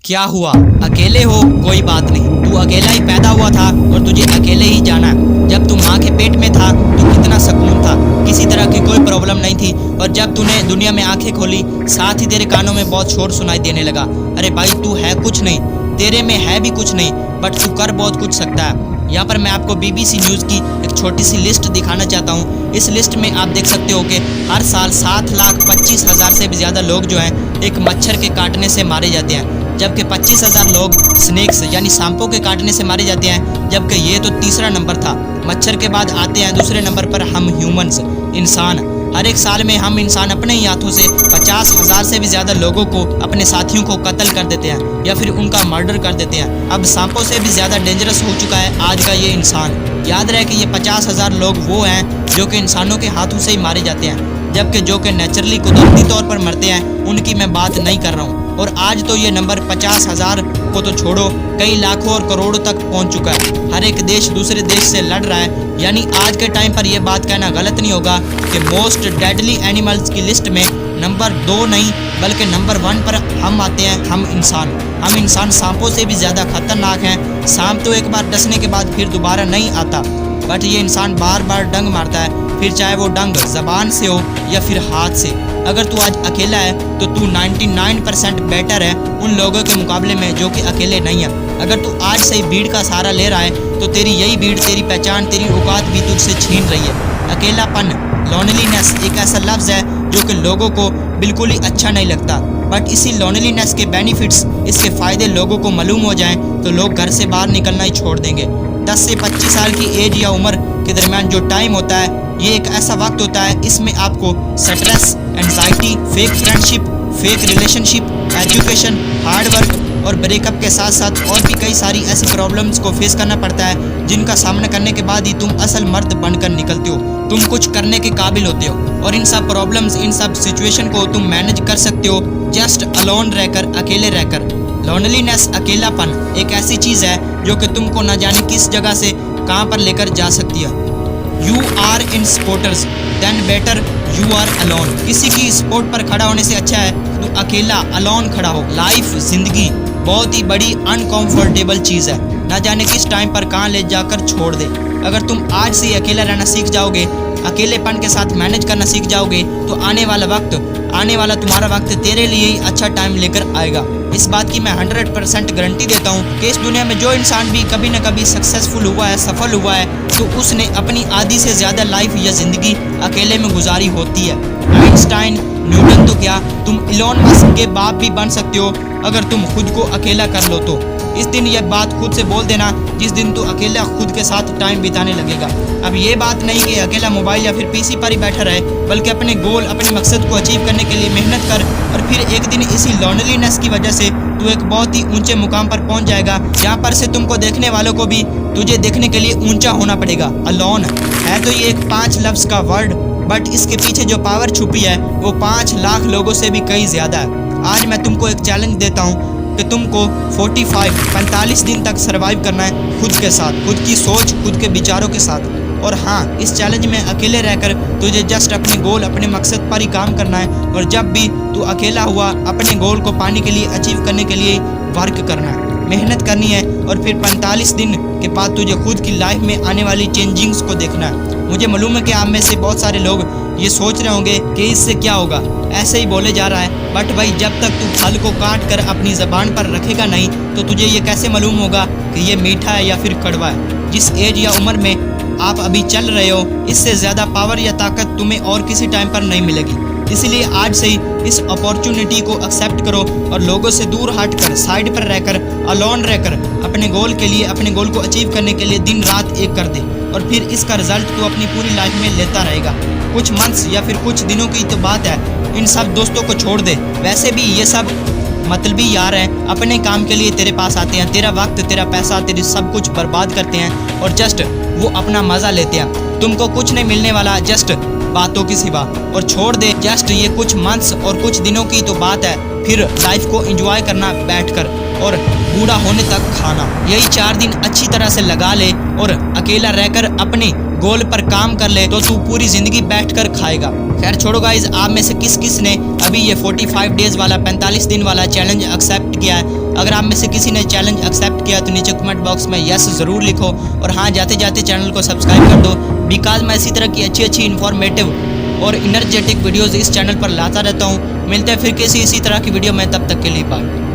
क्या हुआ? अकेले हो? कोई बात नहीं, तू अकेला ही पैदा हुआ था और तुझे अकेले ही जाना है। जब तू माँ के पेट में था तो कितना सुकून था, किसी तरह की कोई प्रॉब्लम नहीं थी। और जब तूने दुनिया में आंखें खोली, साथ ही तेरे कानों में बहुत शोर सुनाई देने लगा। अरे भाई, तू है कुछ नहीं, तेरे में है भी कुछ नहीं, बट तू कर बहुत कुछ सकता है। यहाँ पर मैं आपको BBC न्यूज़ की एक छोटी सी लिस्ट दिखाना चाहता हूँ। इस लिस्ट में आप देख सकते हो कि हर साल 7,25,000 से भी ज़्यादा लोग जो हैं एक मच्छर के काटने से मारे जाते हैं, जबकि 25,000 लोग स्नेक्स यानी सांपों के काटने से मारे जाते हैं। जबकि ये तो तीसरा नंबर था। मच्छर के बाद आते हैं दूसरे नंबर पर हम ह्यूमंस, इंसान। हर एक साल में हम इंसान अपने ही हाथों से 50,000 से भी ज़्यादा लोगों को, अपने साथियों को कत्ल कर देते हैं या फिर उनका मर्डर कर देते हैं। अब सांपों से भी ज़्यादा डेंजरस हो चुका है आज का ये इंसान। याद रहे कि ये 50,000 लोग वो हैं जो कि इंसानों के हाथों से ही मारे जाते हैं, जबकि जो कि नेचुरली कुदरती तौर पर मरते हैं उनकी मैं बात नहीं कर रहा हूँ। और आज तो ये नंबर 50,000 को तो छोड़ो, कई लाखों और करोड़ों तक पहुंच चुका है। हर एक देश दूसरे देश से लड़ रहा है। यानी आज के टाइम पर यह बात कहना गलत नहीं होगा कि मोस्ट डेडली एनिमल्स की लिस्ट में नंबर 2 नहीं बल्कि नंबर 1 पर हम आते हैं, हम इंसान। हम इंसान सांपों से भी ज़्यादा खतरनाक हैं। सांप तो एक बार डसने के बाद फिर दोबारा नहीं आता, बट ये इंसान बार बार डंग मारता है, फिर चाहे वो डंग ज़बान से हो या फिर हाथ से। अगर तू आज अकेला है तो तू 99% बेटर है उन लोगों के मुकाबले में जो कि अकेले नहीं है। अगर तू आज से भीड़ का सहारा ले रहा है तो तेरी यही भीड़ तेरी पहचान, तेरी औकात भी तुझसे छीन रही है। अकेलापन, लोनलीनेस एक ऐसा लफ्ज़ है जो कि लोगों को बिल्कुल ही अच्छा नहीं लगता, बट इसी लोनलीनेस के बेनिफिट्स, इसके फ़ायदे लोगों को मालूम हो जाएं तो लोग घर से बाहर निकलना ही छोड़ देंगे। 10 से 25 साल की एज या उम्र के दरमियान जो टाइम होता है, ये एक ऐसा वक्त होता है, इसमें आपको stress, anxiety, fake friendship, fake relationship, education, hard work और ब्रेकअप के साथ साथ और भी कई सारी ऐसी प्रॉब्लम्स को फेस करना पड़ता है, जिनका सामना करने के बाद ही तुम असल मर्द बनकर निकलते हो, तुम कुछ करने के काबिल होते हो। और इन सब प्रॉब्लम्स, इन सब सिचुएशन को तुम मैनेज कर सकते हो जस्ट अलोन रहकर, अकेले रहकर। लोनलीनेस, अकेलापन एक ऐसी चीज़ है जो कि तुमको ना जाने किस जगह से कहाँ पर लेकर जा सकती है। You are in supporters then better you are alone. किसी की स्पोर्ट पर खड़ा होने से अच्छा है तो अकेला अलोन खड़ा हो। लाइफ, जिंदगी बहुत ही बड़ी अनकंफर्टेबल चीज़ है, ना जाने किस टाइम पर कहाँ ले जाकर छोड़ दे। अगर तुम आज से अकेला रहना सीख जाओगे, अकेलेपन के साथ मैनेज करना सीख जाओगे, तो आने वाला तुम्हारा वक्त तेरे लिए ही अच्छा टाइम लेकर आएगा। इस बात की मैं 100% गारंटी देता हूँ कि इस दुनिया में जो इंसान भी कभी न कभी सक्सेसफुल हुआ है, सफल हुआ है, तो उसने अपनी आधी से ज़्यादा लाइफ या ज़िंदगी अकेले में गुजारी होती है। आइंस्टाइन, न्यूटन तो क्या, तुम इलॉन मस्क के बाप भी बन सकते हो अगर तुम खुद को अकेला कर लो तो। इस दिन यह बात खुद से बोल देना जिस दिन तू अकेला खुद के साथ टाइम बिताने लगेगा। अब ये बात नहीं कि अकेला मोबाइल या फिर PC पर ही बैठा रहे, बल्कि अपने गोल, अपने मकसद को अचीव करने के लिए मेहनत कर, और फिर एक दिन इसी लोनलीनेस की वजह से तू एक बहुत ही ऊंचे मुकाम पर पहुंच जाएगा, जहाँ पर से तुमको देखने वालों को भी तुझे देखने के लिए ऊंचा होना पड़ेगा। अलोन है तो ये एक 5 लफ्ज़ का वर्ड, बट इसके पीछे जो पावर छुपी है वो 5 लाख लोगों से भी कई ज़्यादा है। आज मैं तुमको एक चैलेंज देता हूँ कि तुमको 45 दिन तक सरवाइव करना है खुद के साथ, खुद की सोच, खुद के विचारों के साथ। और हाँ, इस चैलेंज में अकेले रहकर तुझे जस्ट अपने गोल, अपने मकसद पर ही काम करना है। और जब भी तू अकेला हुआ, अपने गोल को पाने के लिए, अचीव करने के लिए वर्क करना है, मेहनत करनी है। और फिर 45 दिन के बाद तुझे खुद की लाइफ में आने वाली चेंजिंग्स को देखना है। मुझे मालूम है कि आप में से बहुत सारे लोग ये सोच रहे होंगे कि इससे क्या होगा, ऐसे ही बोले जा रहा है। बट भाई, जब तक तू फल को काट कर अपनी ज़बान पर रखेगा नहीं तो तुझे ये कैसे मालूम होगा कि ये मीठा है या फिर कड़वा है। जिस एज या उम्र में आप अभी चल रहे हो, इससे ज़्यादा पावर या ताकत तुम्हें और किसी टाइम पर नहीं मिलेगी। इसलिए आज से ही इस अपॉर्चुनिटी को एक्सेप्ट करो और लोगों से दूर हटकर, साइड पर रहकर, अलोन रहकर अपने गोल के लिए, अपने गोल को अचीव करने के लिए दिन रात एक कर दे। और फिर इसका रिजल्ट तू अपनी पूरी लाइफ में लेता रहेगा। कुछ मंथ्स या फिर कुछ दिनों की तो बात है, इन सब दोस्तों को छोड़ दे। वैसे भी ये सब मतलबी यार हैं, अपने काम के लिए तेरे पास आते हैं, तेरा वक्त, तेरा पैसा, तेरी सब कुछ बर्बाद करते हैं और जस्ट वो अपना मज़ा लेते हैं। तुमको कुछ नहीं मिलने वाला जस्ट बातों की सिवा। और छोड़ दे जस्ट ये कुछ मंथ्स और कुछ दिनों की तो बात है, फिर लाइफ को एंजॉय करना बैठकर और बूढ़ा होने तक खाना। यही 4 दिन अच्छी तरह से लगा ले और अकेला रहकर अपने गोल पर काम कर ले तो तू पूरी ज़िंदगी बैठकर खाएगा। खैर छोड़ो गाइज, आप में से किस किस ने अभी ये 45 डेज़ वाला, 45 दिन वाला चैलेंज एक्सेप्ट किया है? अगर आप में से किसी ने चैलेंज एक्सेप्ट किया तो नीचे कमेंट बॉक्स में यस ज़रूर लिखो। और हाँ, जाते जाते चैनल को सब्सक्राइब कर दो, बिकॉज मैं इसी तरह की अच्छी इन्फॉर्मेटिव और इनर्जेटिक वीडियोज़ इस चैनल पर लाता रहता हूँ। मिलते हैं फिर किसी इसी तरह की वीडियो में, तब तक के लिए बाय।